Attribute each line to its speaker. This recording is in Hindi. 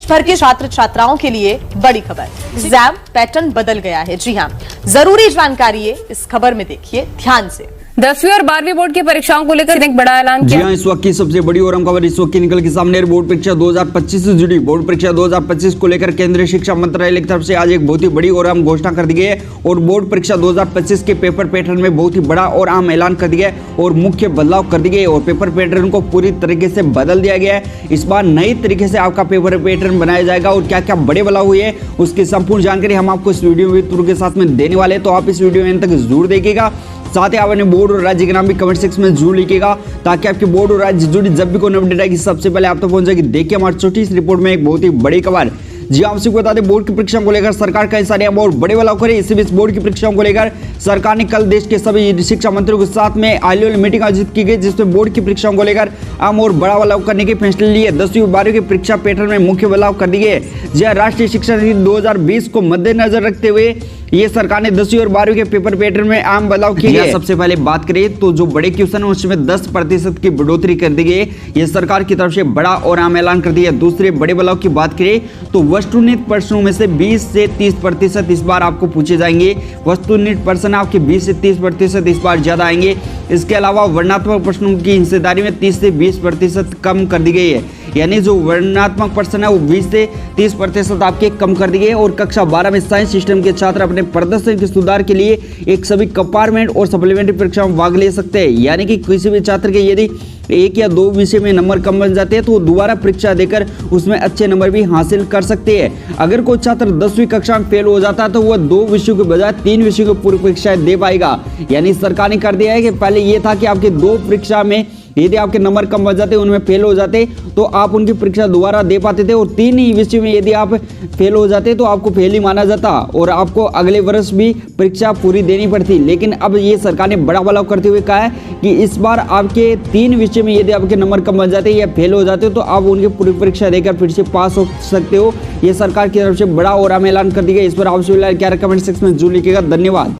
Speaker 1: भर के छात्र छात्राओं के लिए बड़ी खबर, एग्जाम पैटर्न बदल गया है। जी हां, जरूरी जानकारी है, इस खबर में देखिए ध्यान से।
Speaker 2: 10वीं और 12वीं बोर्ड की परीक्षाओं को लेकर एक बड़ा ऐलान किया।
Speaker 3: जी हां, इस वक्त की सबसे बड़ी और अहम खबर इस वक्त की निकल के सामने बोर्ड परीक्षा 2025 से जुड़ी। बोर्ड परीक्षा 2025 को लेकर केंद्रीय शिक्षा मंत्रालय की तरफ से आज एक बहुत ही बड़ी और अहम घोषणा कर दी गई है और बोर्ड परीक्षा 2025 के पेपर पैटर्न में बहुत ही बड़ा और अहम ऐलान कर दिया है और मुख्य बदलाव कर दिए और पेपर पैटर्न को पूरी तरीके से बदल दिया गया है। इस बार नई तरीके से आपका पेपर पैटर्न बनाया जाएगा और क्या क्या बड़े बदलाव हुए हैं उसकी संपूर्ण जानकारी हम आपको इस वीडियो में तुरंत के साथ में देने वाले हैं, तो आप इस वीडियो में अंत तक जरूर देखिएगा। साथ ही आप अपने बोर्ड और राज्य के नाम भी कमेंट सेक्शन में जरूर लिखिएगा ताकि आपके बोर्ड और राज्य जुड़ी जब भी कोई अपडेट आएगी सबसे पहले आप तक पहुंच जाएगी। देखिए हमारी छोटी सी रिपोर्ट में एक बहुत ही बड़ी खबर। जी आप सबको बता दें, बोर्ड की परीक्षाओं को लेकर सरकार कई सारे और बड़े बदलाव करे। इसी बीच बोर्ड की परीक्षाओं को लेकर सरकार ने कल देश के सभी शिक्षा मंत्रियों के साथ में हाई लेवल मीटिंग आयोजित की गई, जिसमें बोर्ड की परीक्षाओं को लेकर अहम और बड़ा बदलाव करने के फैसले लिए। 10वीं और 12वीं की परीक्षा पैटर्न में मुख्य बदलाव कर दिए। जी राष्ट्रीय शिक्षा नीति 2020 को मद्देनजर रखते हुए ये सरकार ने 10वीं और 12वीं के पेपर पैटर्न में अहम बदलाव किए हैं। सबसे पहले बात करें तो जो बड़े क्वेश्चन है उसमें 10% की बढ़ोतरी कर दी गई। ये सरकार की तरफ से बड़ा और अहम ऐलान कर दिया। दूसरे बड़े बदलाव की बात करें तो वस्तुनिष्ठ प्रश्नों में से 20 से 30% इस बार आपको पूछे जाएंगे। वस्तुनिष्ठ प्रश्न आपके 20 से 30% इस बार ज्यादा आएंगे। इसके अलावा वर्णनात्मक प्रश्नों की हिस्सेदारी में 30 से 20% कम कर दी गई है, यानी जो वर्णनात्मक प्रश्न है वो 20 से 30% आपके कम कर दिए। और कक्षा 12 में साइंस सिस्टम के छात्र अपने प्रदर्शन के सुधार के लिए एक सभी कंपार्टमेंट और सप्लीमेंट्री परीक्षा में भाग ले सकते हैं, यानी कि किसी भी छात्र के यदि 1 या 2 विषय में नंबर कम बन जाते हैं तो वो दोबारा परीक्षा देकर उसमें अच्छे नंबर भी हासिल कर सकते हैं। अगर कोई छात्र 10वीं कक्षा में फेल हो जाता है तो वह 2 विषयों के बजाय 3 विषयों की पूरी परीक्षाएं दे पाएगा। यानी सरकार ने कर दिया है कि पहले ये था कि आपके 2 परीक्षा में यदि आपके नंबर कम बन जाते उनमें फेल हो जाते तो आप उनकी परीक्षा दोबारा दे पाते थे, और 3 ही विषय में यदि आप फेल हो जाते तो आपको फेल ही माना जाता और आपको अगले वर्ष भी परीक्षा पूरी देनी पड़ती। लेकिन अब ये सरकार ने बड़ा बदलाव करते हुए कहा है कि इस बार आपके 3 विषय में यदि आपके नंबर कम बन जाते या फेल हो जाते तो आप उनकी पूरी परीक्षा देकर फिर से पास हो सकते हो। ये सरकार की तरफ से बड़ा और अहम ऐलान कर दिया। इस पर आप क्या कमेंट सेक्शन में जरूर लिखिएगा। धन्यवाद।